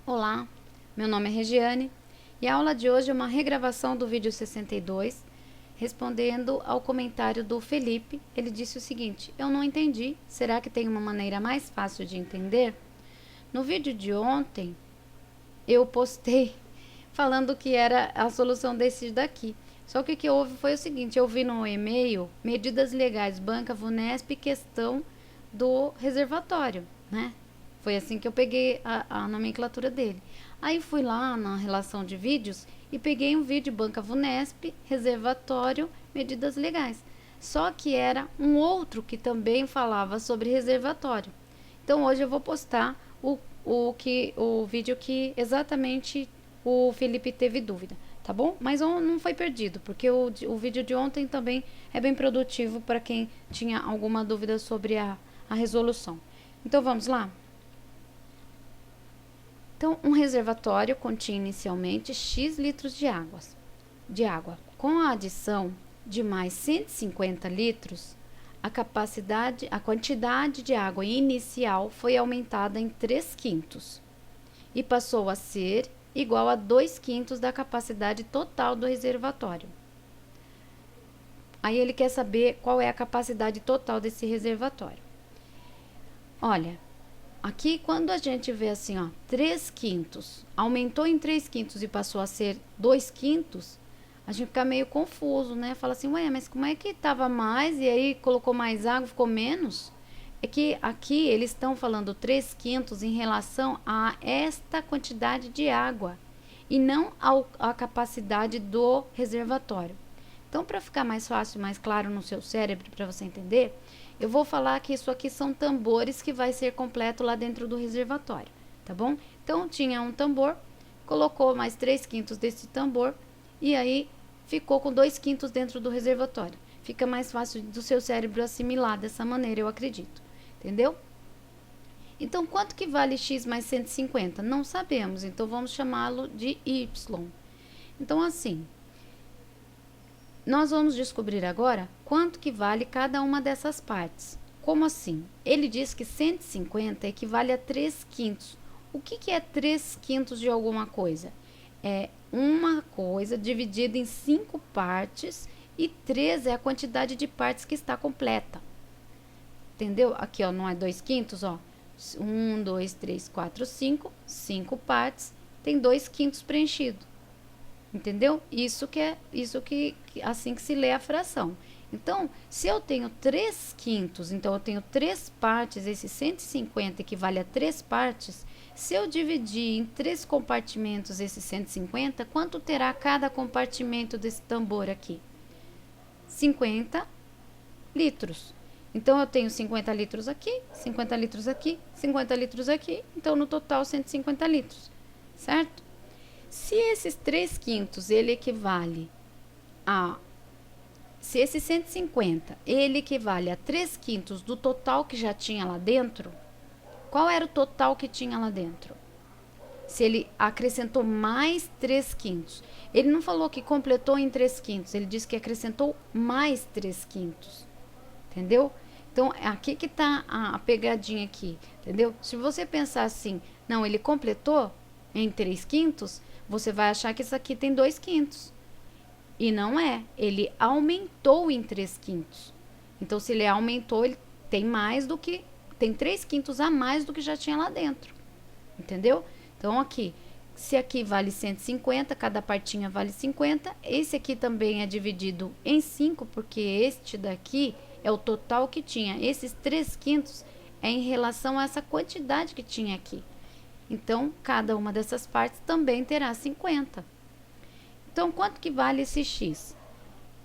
Olá, meu nome é Regiane e a aula de hoje é uma regravação do vídeo 62, respondendo ao comentário do Felipe. Ele disse o seguinte: eu não entendi, será que tem uma maneira mais fácil de entender? No vídeo de ontem, eu postei falando que era a solução desse daqui. Só que o que houve foi o seguinte: eu vi no e-mail medidas legais Banca Vunesp, questão do reservatório, né? Foi assim que eu peguei a nomenclatura dele. Aí fui lá na relação de vídeos e peguei um vídeo Banca Vunesp, reservatório, medidas legais. Só que era um outro que também falava sobre reservatório. Então hoje eu vou postar o vídeo que exatamente o Felipe teve dúvida, tá bom? Mas não foi perdido, porque o vídeo de ontem também é bem produtivo para quem tinha alguma dúvida sobre a resolução. Então vamos lá? Então, um reservatório continha inicialmente X litros de água. Com a adição de mais 150 litros, a quantidade de água inicial foi aumentada em 3/5 e passou a ser igual a 2/5 da capacidade total do reservatório. Aí ele quer saber qual é a capacidade total desse reservatório. Olha, aqui quando a gente vê assim, ó, 3/5, aumentou em 3/5 e passou a ser 2/5, a gente fica meio confuso, né? Fala assim, ué, mas como é que tava mais e aí colocou mais água, ficou menos? É que aqui eles estão falando 3/5 em relação a esta quantidade de água e não à capacidade do reservatório. Então, para ficar mais fácil, mais claro no seu cérebro, para você entender, eu vou falar que isso aqui são tambores que vai ser completo lá dentro do reservatório, tá bom? Então, tinha um tambor, colocou mais 3/5 desse tambor e aí ficou com 2/5 dentro do reservatório. Fica mais fácil do seu cérebro assimilar dessa maneira, eu acredito. Entendeu? Então, quanto que vale x mais 150? Não sabemos, então vamos chamá-lo de y. Então, assim, nós vamos descobrir agora quanto que vale cada uma dessas partes. Como assim? Ele diz que 150 equivale a 3/5. O que é 3/5 de alguma coisa? É uma coisa dividida em 5 partes e 3 é a quantidade de partes que está completa. Entendeu? Aqui, ó, não é 2/5, ó. 1, 2, 3, 4, 5. 5 partes, tem 2/5 preenchido. Entendeu? Isso que assim que se lê a fração. Então, se eu tenho 3/5, então eu tenho 3 partes, esse 150 equivale a 3 partes. Se eu dividir em 3 compartimentos esse 150, quanto terá cada compartimento desse tambor aqui? 50 litros. Então, eu tenho 50 litros aqui, 50 litros aqui, 50 litros aqui. Então, no total, 150 litros, certo? Se esses 3/5, ele equivale a... Se esse 150, ele equivale a 3/5 do total que já tinha lá dentro, qual era o total que tinha lá dentro? Se ele acrescentou mais 3/5. Ele não falou que completou em 3/5, ele disse que acrescentou mais 3/5. Entendeu? Então, é aqui que tá a pegadinha aqui, entendeu? Se você pensar assim, não, ele completou em 3/5, você vai achar que isso aqui tem 2/5. E não é, ele aumentou em 3/5. Então, se ele aumentou, ele tem mais do que, tem 3/5 a mais do que já tinha lá dentro. Entendeu? Então, aqui, se aqui vale 150, cada partinha vale 50, esse aqui também é dividido em 5, porque este daqui é o total que tinha. Esses 3/5 é em relação a essa quantidade que tinha aqui. Então, cada uma dessas partes também terá 50. Então, quanto que vale esse x?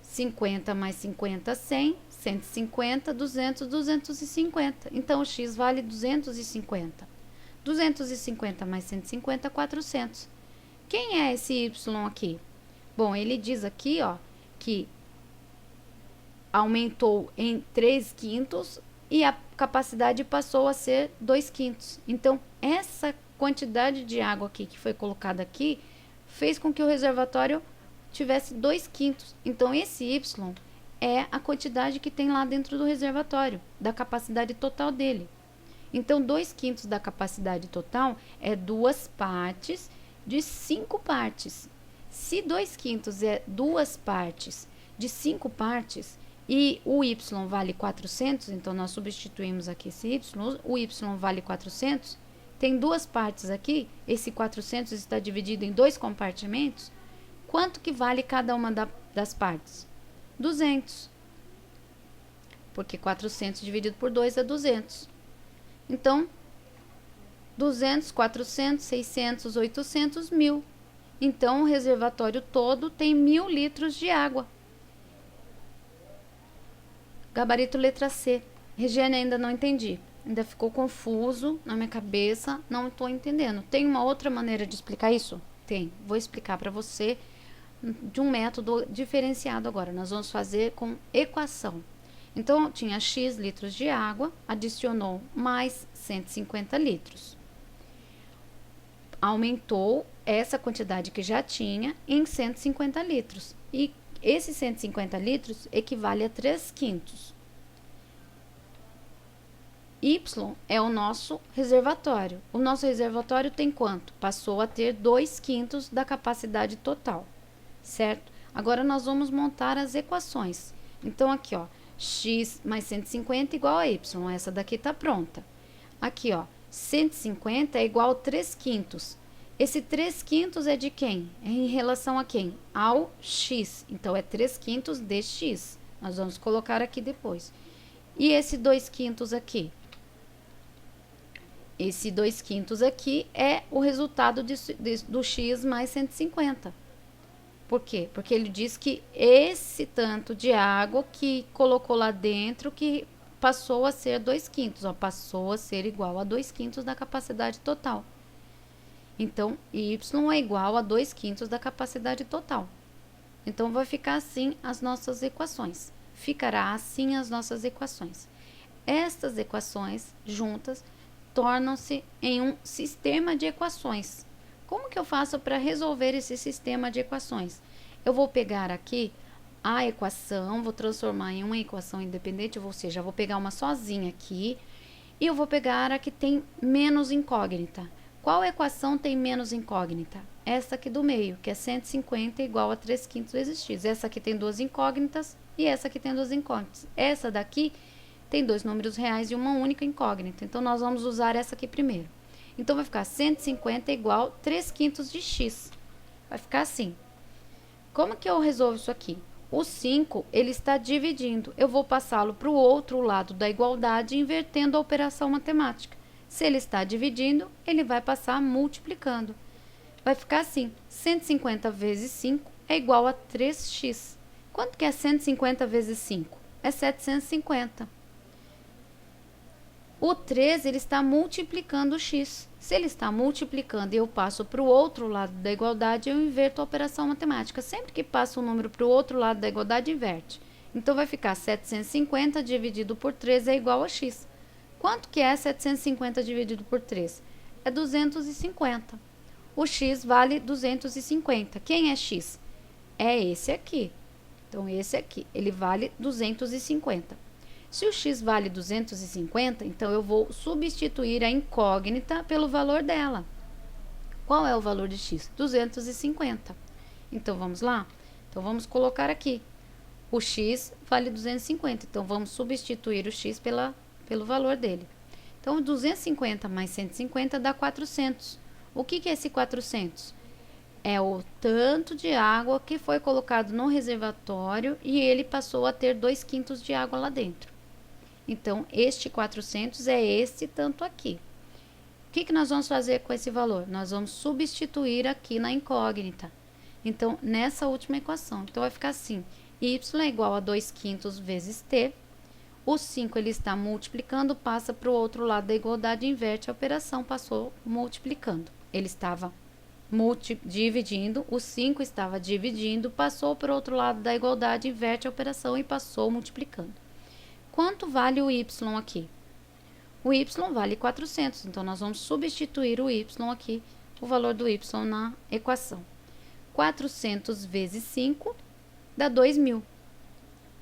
50 mais 50, 100. 150, 200, 250. Então, o x vale 250. 250 mais 150, 400. Quem é esse y aqui? Bom, ele diz aqui, ó, que aumentou em 3/5 e a capacidade passou a ser 2/5. Então, essa quantidade de água aqui que foi colocada aqui fez com que o reservatório tivesse 2/5. Então, esse y é a quantidade que tem lá dentro do reservatório, da capacidade total dele. Então, 2/5 da capacidade total é 2 partes de 5 partes. Se 2/5 é 2 partes de 5 partes e o y vale 400, então nós substituímos aqui esse y, o y vale 400, tem 2 partes aqui, esse 400 está dividido em 2 compartimentos, quanto que vale cada uma das partes? 200. Porque 400 dividido por 2 é 200. Então, 200, 400, 600, 800, 1000. Então, o reservatório todo tem 1000 litros de água. Gabarito letra C. Regiane, ainda não entendi. Ainda ficou confuso na minha cabeça, não estou entendendo. Tem uma outra maneira de explicar isso? Tem. Vou explicar para você de um método diferenciado agora. Nós vamos fazer com equação. Então, tinha X litros de água, adicionou mais 150 litros. Aumentou essa quantidade que já tinha em 150 litros. E esses 150 litros equivale a 3/5. Y é o nosso reservatório. O nosso reservatório tem quanto? Passou a ter 2/5 da capacidade total, certo? Agora, nós vamos montar as equações. Então, aqui, ó, x mais 150 igual a y. Essa daqui está pronta. Aqui, ó, 150 é igual a 3/5. Esse 3/5 é de quem? É em relação a quem? Ao x. Então, é 3/5 de x. Nós vamos colocar aqui depois. E esse 2/5 aqui? Esse 2/5 aqui é o resultado do x mais 150. Por quê? Porque ele diz que esse tanto de água que colocou lá dentro que passou a ser 2/5, ó, passou a ser igual a 2/5 da capacidade total. Então, y é igual a 2/5 da capacidade total. Então, vai ficar assim as nossas equações. Ficará assim as nossas equações. Estas equações juntas tornam-se em um sistema de equações. Como que eu faço para resolver esse sistema de equações? Eu vou pegar aqui a equação, vou transformar em uma equação independente, ou seja, eu vou pegar uma sozinha aqui e eu vou pegar a que tem menos incógnita. Qual equação tem menos incógnita? Essa aqui do meio, que é 150 igual a 3/5 vezes x. Essa aqui tem 2 incógnitas e essa aqui tem 2 incógnitas. Essa daqui tem 2 números reais e uma única incógnita. Então, nós vamos usar essa aqui primeiro. Então, vai ficar 150 igual a 3/5 de x. Vai ficar assim. Como que eu resolvo isso aqui? O 5, ele está dividindo. Eu vou passá-lo para o outro lado da igualdade, invertendo a operação matemática. Se ele está dividindo, ele vai passar multiplicando. Vai ficar assim. 150 vezes 5 é igual a 3x. Quanto que é 150 vezes 5? É 750. O 3, ele está multiplicando o x. Se ele está multiplicando e eu passo para o outro lado da igualdade, eu inverto a operação matemática. Sempre que passa o número para o outro lado da igualdade, inverte. Então, vai ficar 750 dividido por 3 é igual a x. Quanto que é 750 dividido por 3? É 250. O x vale 250. Quem é x? É esse aqui. Então, esse aqui, ele vale 250. Se o x vale 250, então eu vou substituir a incógnita pelo valor dela. Qual é o valor de x? 250. Então, vamos lá? Então, vamos colocar aqui. O x vale 250. Então, vamos substituir o x pelo valor dele. Então, 250 mais 150 dá 400. O que é esse 400? É o tanto de água que foi colocado no reservatório e ele passou a ter 2/5 de água lá dentro. Então, este 400 é esse tanto aqui. O que nós vamos fazer com esse valor? Nós vamos substituir aqui na incógnita. Então, nessa última equação. Então, vai ficar assim. Y é igual a 2/5 vezes t. O 5 ele está multiplicando, passa para o outro lado da igualdade, inverte a operação, passou multiplicando. Ele estava dividindo, o 5 estava dividindo, passou para o outro lado da igualdade, inverte a operação e passou multiplicando. Quanto vale o y aqui? O y vale 400, então nós vamos substituir o y aqui, o valor do y na equação. 400 vezes 5 dá 2.000.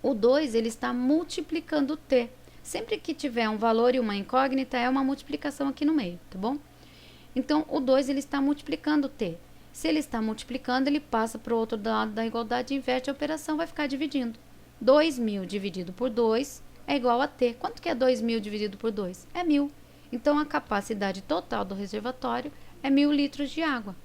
O 2 ele está multiplicando o t. Sempre que tiver um valor e uma incógnita, é uma multiplicação aqui no meio, tá bom? Então, o 2 ele está multiplicando o t. Se ele está multiplicando, ele passa para o outro lado da igualdade, inverte a operação, vai ficar dividindo. 2.000 dividido por 2 é igual a t. Quanto que é 2.000 dividido por 2? É 1.000. Então, a capacidade total do reservatório é 1.000 litros de água.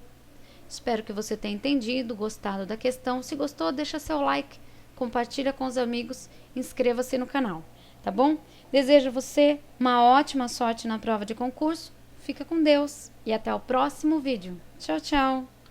Espero que você tenha entendido, gostado da questão. Se gostou, deixa seu like, compartilha com os amigos, inscreva-se no canal, tá bom? Desejo a você uma ótima sorte na prova de concurso. Fica com Deus e até o próximo vídeo. Tchau, tchau!